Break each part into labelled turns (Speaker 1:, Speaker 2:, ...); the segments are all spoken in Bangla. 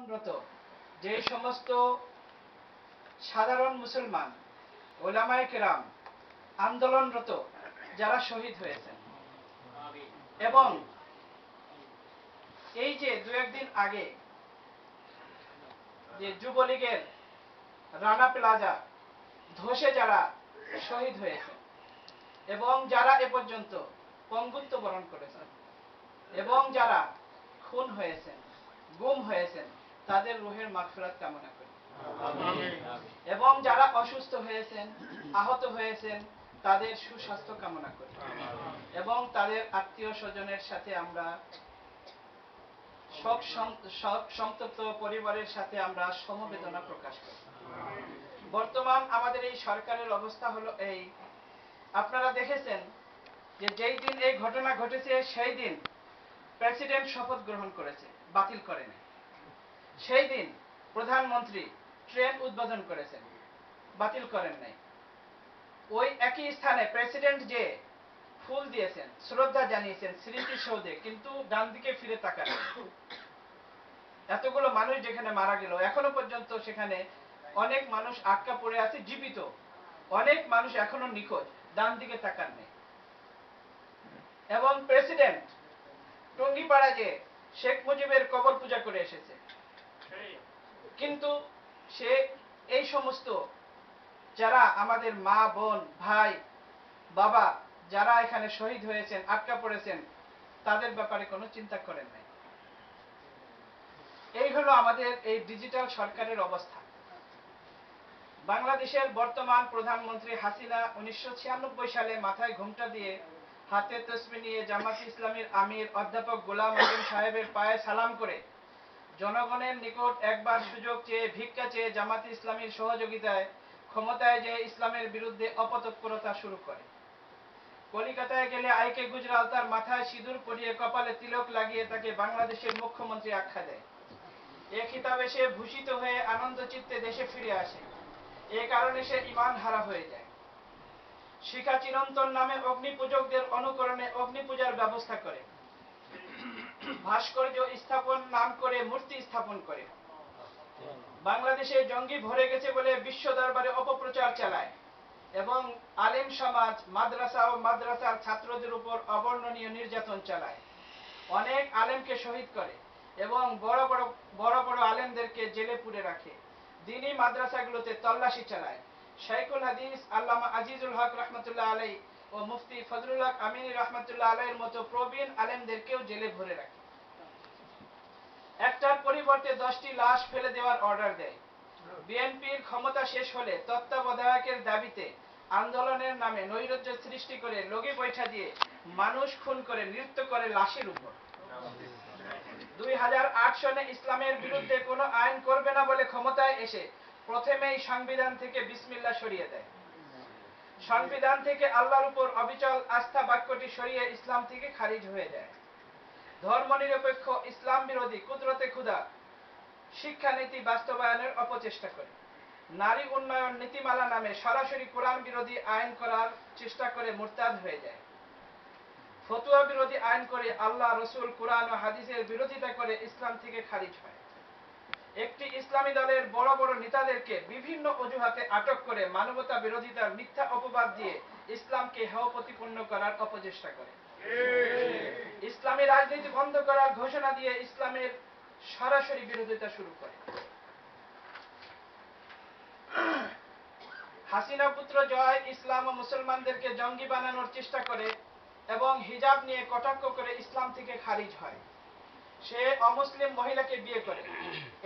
Speaker 1: আন্দোলনরত যে সমস্ত সাধারণ মুসলমান ওলামায়ে কেরাম আন্দোলনরত যারা শহীদ হয়েছেন, এবং এই যে দু একদিন আগে যে যুবলীগের রানা প্লাজা ধসে যারা শহীদ হয়েছেন এবং যারা এ পর্যন্ত পঙ্গুত্ব বরণ করেছেন এবং যারা খুন হয়েছেন, গুম হয়েছেন, তাদের রুহের মাগফিরাত কামনা করি। এবং যারা অসুস্থ হয়েছেন, আহত হয়েছেন, তাদের সুস্বাস্থ্য কামনা করি। এবং তাদের আত্মীয় স্বজনের সাথে আমরা শোক সন্তপ্ত পরিবারের সাথে আমরা সমবেদনা প্রকাশ করি। বর্তমান আমাদের এই সরকারের অবস্থা হলো এই, আপনারা দেখেছেন যে যেই দিন এই ঘটনা ঘটেছে সেই দিন প্রেসিডেন্ট শপথ গ্রহণ করেছে, বাতিল করেন। সেই দিন প্রধানমন্ত্রী ট্রেন উদ্বোধন করেছেন, বাতিল করেন নাই। ওই একই স্থানে প্রেসিডেন্ট যে ফুল দিয়েছেন, শ্রদ্ধা জানিয়েছেন স্মৃতিসৌধে, কিন্তু ডান দিকে ফিরে তাকান। এতগুলো মানুষ যেখানে মারা গেল, এখনো পর্যন্ত সেখানে অনেক মানুষ আটকা পড়ে আছে জীবিত, অনেক মানুষ এখনো নিখোঁজ, ডান দিকে তাকান নেই। এবং প্রেসিডেন্ট টঙ্গিপাড়া যে শেখ মুজিবের কবর পূজা করে এসেছে, কিন্তু সে এই সমস্ত যারা আমাদের মা, বোন, ভাই, বাবা যারা এখানে শহীদ হয়েছেন, আটকা পড়েছেন, তাদের ব্যাপারে কোনো চিন্তা করেন নাই। এই হলো আমাদের এই ডিজিটাল সরকারের অবস্থা। বাংলাদেশের বর্তমান প্রধানমন্ত্রী হাসিনা 1996 সালে মাথায় ঘোমটা দিয়ে হাতে তসবিহ নিয়ে জামাত ইসলামীর আমির অধ্যাপক গোলাম আযম সাহেবের পায়ে সালাম করে জনগণের নিকট একবার সুযোগ চেয়ে, ভিক্ষা চেয়ে জামাত ইসলামীর সহযোগিতায় ক্ষমতায় যে ইসলামের বিরুদ্ধে অপতৎপরতা শুরু করে। কলিকাতায় গেলে আইকে গুজরাল তার মাথায় সিঁদুর পরিয়ে কপালে তিলক লাগিয়ে তাকে বাংলাদেশের মুখ্যমন্ত্রী আখ্যা দেয়। এ খিতাবে সে ভূষিত হয়ে আনন্দ চিত্তে দেশে ফিরে আসে। এ কারণে সে ঈমান হারা হয়ে যায়। শিখা চিরন্তন নামে অগ্নি পূজকদের অনুকরণে অগ্নি পূজার ব্যবস্থা করে, ভাস্কর্য স্থাপন নাম করে মূর্তি স্থাপন করে। বাংলাদেশে জঙ্গি ভরে গেছে বলে বিশ্ব দরবারে অপপ্রচার চালায় এবং আলেম সমাজ, মাদ্রাসা ও মাদ্রাসার ছাত্রদের উপর অবর্ণনীয় নির্যাতন চালায়। অনেক আলেমকে শহীদ করে এবং বড় বড় আলেমদেরকে জেলে পুরে রাখে। দ্বীনি মাদ্রাসাগুলোতে তল্লাশি চালায়। শাইখুল হাদিস আল্লামা আজিজুল হক রহমতুল্লাহ আলাই ও মুফতি ফজলুল হক আমিনী রহমতুল্লাহ আলাইয়ের মতো প্রবীণ আলেমদেরকেও জেলে ভরে রাখে। একটার পরিবর্তে 10টি লাশ ফেলে দেওয়ার অর্ডার দেয়। বিএনপির ক্ষমতা শেষ হলে তত্ত্বাবধায়কের দাবিতে আন্দোলনের নামে নৈরাজ্য সৃষ্টি করে লগি বৈঠা দিয়ে মানুষ খুন করে নৃত্য করে লাশের উপর। 2008 সনে ইসলামের বিরুদ্ধে কোনো আইন করবে না বলে ক্ষমতায় এসে প্রথমেই সংবিধান থেকে বিসমিল্লাহ সরিয়ে দেয়। সংবিধান থেকে আল্লাহর উপর অবিচল আস্থা বাক্যটি সরিয়ে ইসলাম থেকে খারিজ হয়ে যায়। ধর্মনিরপেক্ষ ইসলাম বিরোধী কুদরতে খুদা শিক্ষানীতি বাস্তবায়নের অপচেষ্টা করে। নারী উন্নয়ন নীতিমালা নামে সরাসরি কোরআন বিরোধী আইন করার চেষ্টা করে মুরতাদ হয়ে যায়। ফতুয়া বিরোধী আইন করে আল্লাহ, রসুল, কোরআন ও হাদিসের বিরোধিতা করে ইসলাম থেকে খারিজ হয়। একটি ইসলামী দলের বড় বড় নেতাদেরকে বিভিন্ন অজুহাতে আটক করে মানবতা বিরোধিতার মিথ্যা অপবাদ দিয়ে ইসলামকে হেয় প্রতিপন্ন করার অপচেষ্টা করে। ইসলামী রাজনীতি বন্ধ করার ঘোষণা দিয়ে ইসলামের সরাসরি বিরোধিতা শুরু করে। হাসিনা পুত্র জয় ইসলাম ও মুসলমানদেরকে জঙ্গি বানানোর চেষ্টা করে এবং হিজাব নিয়ে কটাক্ষ করে ইসলাম থেকে খারিজ হয়। সে অমুসলিম মহিলাকে বিয়ে করে।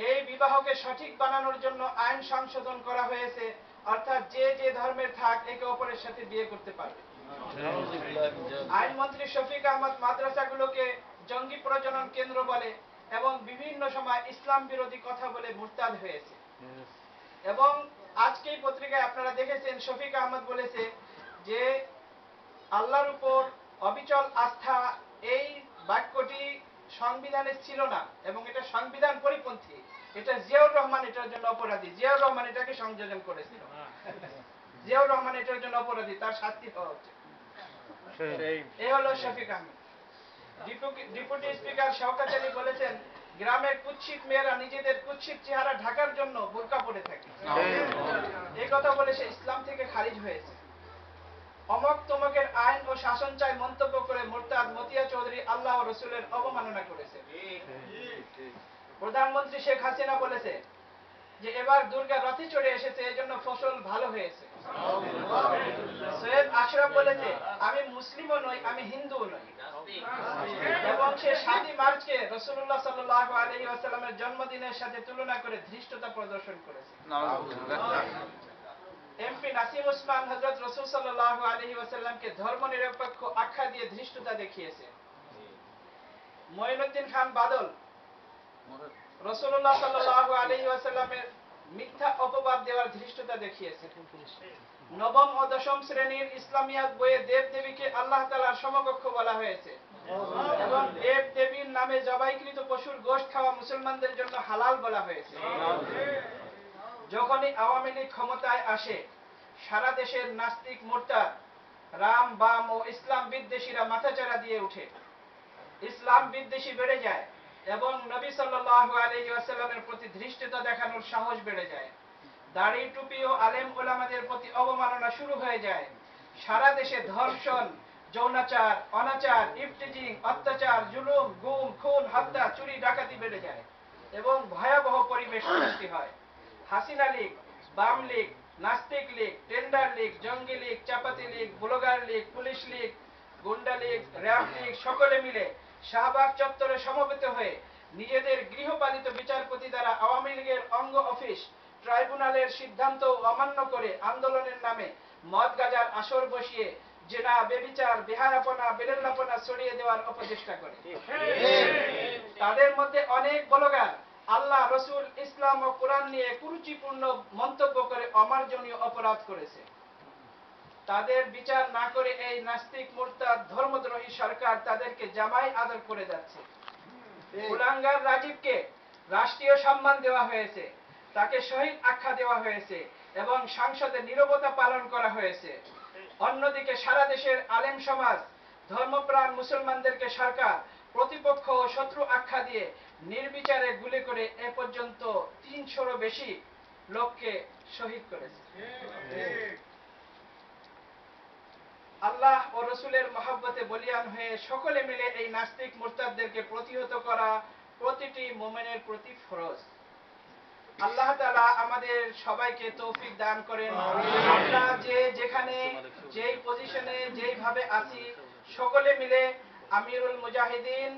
Speaker 1: এই বিবাহকে সঠিক বানানোর জন্য আইন সংশোধন করা হয়েছে, অর্থাৎ যে যে ধর্মের থাক একে অপরের সাথে বিয়ে করতে পারবে। আইনমন্ত্রী শফিক আহমদ মাদ্রাসাগুলোকে জঙ্গি প্রজনন কেন্দ্র বলে এবং বিভিন্ন সময় ইসলাম বিরোধী কথা বলে মুরতাদ হয়েছে। এবং আজকেই পত্রিকায় আপনারা দেখেছেন শফিক আহমদ বলেছে যে আল্লাহর উপর অবিচল আস্থা, এই বাক্যটি সংবিধানে ছিল না এবং এটা সংবিধান পরিপন্থী। এটা জিয়াউর রহমান এটার জন্য অপরাধী। জিয়াউর রহমান এটাকে সংযোজন করেছিল। জিয়াউর রহমান এটার জন্য অপরাধী, তার শাস্তি হওয়া উচিত। এই হলো শফিক আহমদ। ডেপুটি স্পিকার শওকত আলী বলেছেন গ্রামের কুৎসিত মেয়েরা নিজেদের কুৎসিত চেহারা ঢাকার জন্য বোরকা পরে থাকে। এই কথা বলে সে ইসলাম থেকে খারিজ হয়েছে। অমক তমকের আইন ও শাসন চাই মন্তব্য করে মুরতাদ মতিয়া চৌধুরী আল্লাহ ও রসুলের অবমাননা করেছে। প্রধানমন্ত্রী শেখ হাসিনা বলেছে যে এবার দুর্গা রথে চড়ে এসেছে, এজন্য ফসল ভালো হয়েছে। সৈয়দ আশরাফ বলেছে আমি মুসলিমও নই, আমি হিন্দুও নই, এবং সে 7 মার্চকে রাসূলুল্লাহ সাল্লাল্লাহু আলাইহি ওয়াসাল্লামের জন্মদিনের সাথে তুলনা করে ধৃষ্টতা প্রদর্শন করেছে। এমপি নাসিম ওসমান হযরত রাসূল সাল্লাল্লাহু আলাইহি ওয়াসাল্লামকে ধর্মনিরপেক্ষ আখ্যা দিয়ে ধৃষ্টতা দেখিয়েছে। মঈনুদ্দিন খান বাদল রাসূলুল্লাহ সাল্লাল্লাহু আলাইহি ওয়াসাল্লামের মিথ্যা অপবাদ দেওয়ার ধৃষ্টতা দেখিয়েছে। নবম ও দশম শ্রেণীর ইসলামিয়াত বইয়ে দেব দেবীকে আল্লাহ তাআলার সমকক্ষ বলা হয়েছে, এবং দেব দেবীর নামে জবাইকৃত পশুর গোশত খাওয়া মুসলমানদের জন্য হালাল বলা হয়েছে। যখনই আওয়ামী লীগ ক্ষমতায় আসে, সারা দেশের নাস্তিক মুরতাদ, রাম বাম ও ইসলাম বিদ্বেষীরা মাথাচাড়া দিয়ে উঠে। ইসলাম বিদ্বেষী বেড়ে যায় এবং নবী সাল্লাল্লাহু আলাইহি ওয়াসাল্লামের প্রতি ধৃষ্টতা দেখানোর সাহস বেড়ে যায়। দাড়ি টুপি ও আলেম ওলামাদের প্রতি অবমাননা শুরু হয়ে যায়। সারা দেশে ধর্ষণ, যৌনাচার, অনাচার, ইফটিজিং, অত্যাচার, জুলুম, গুম, খুন, হত্যা, চুরি ডাকাতি বেড়ে যায় এবং ভয়াবহ পরিবেশ সৃষ্টি হয়। হাসিনা লীগ, বাম লীগ, নাস্তিক লীগ, টেন্ডার লীগ, জঙ্গি লীগ, চাপাতি লীগ, ব্লগার লীগ, পুলিশ লীগ, গুন্ডা লীগ, র‍্যাব লীগ সকলে মিলে শাহবাগ চত্বরে সমবেত হয়ে নিজেদের গৃহপালিত বিচারপতি দ্বারা আওয়ামী লীগের অঙ্গ অফিস ট্রাইব্যুনালের সিদ্ধান্ত অমান্য করে আন্দোলনের নামে মদ গাঁজার আসর বসিয়ে জেনা, বেবিচার, বেহায়াপনা, বেরেল্লাপনা ছড়িয়ে দেওয়ার অপচেষ্টা করে। তাদের মধ্যে অনেক ব্লগার আল্লাহ, রসুল, ইসলাম ও কোরআন নিয়ে কুরুচিপূর্ণ মন্তব্য করে অমার্জনীয় অপরাধ করেছে। তাদের বিচার না করে এই নাস্তিক মুরতাদ ধর্মদ্রোহী সরকার তাদেরকে জামাই আদর করে যাচ্ছে। কুলাঙ্গার রাজীবকে রাষ্ট্রীয় সম্মান দেওয়া হয়েছে, তাকে শহীদ আখ্যা দেওয়া হয়েছে এবং সংসদে নীরবতা পালন করা হয়েছে। অন্যদিকে সারা দেশের আলেম সমাজ, ধর্মপ্রাণ মুসলমানদেরকে সরকার প্রতিপক্ষ ও শত্রু আখ্যা দিয়ে নির্বিচারে গুলি করে এ পর্যন্ত 300-এরও বেশি লোককে শহীদ করেছে। আল্লাহ ও রসুলের মহব্বতে বলিয়ান হয়ে সকলে মিলে এই নাস্তিক মুরতাদদেরকে প্রতিহত করা প্রতিটি মুমিনের প্রতি ফরজ। আল্লাহ তাআলা আমাদের সবাইকে তৌফিক দান করেন। আমরা যে যেখানে যেই পজিশনে যেইভাবে আছি সকলে মিলে আমিরুল মুজাহিদিন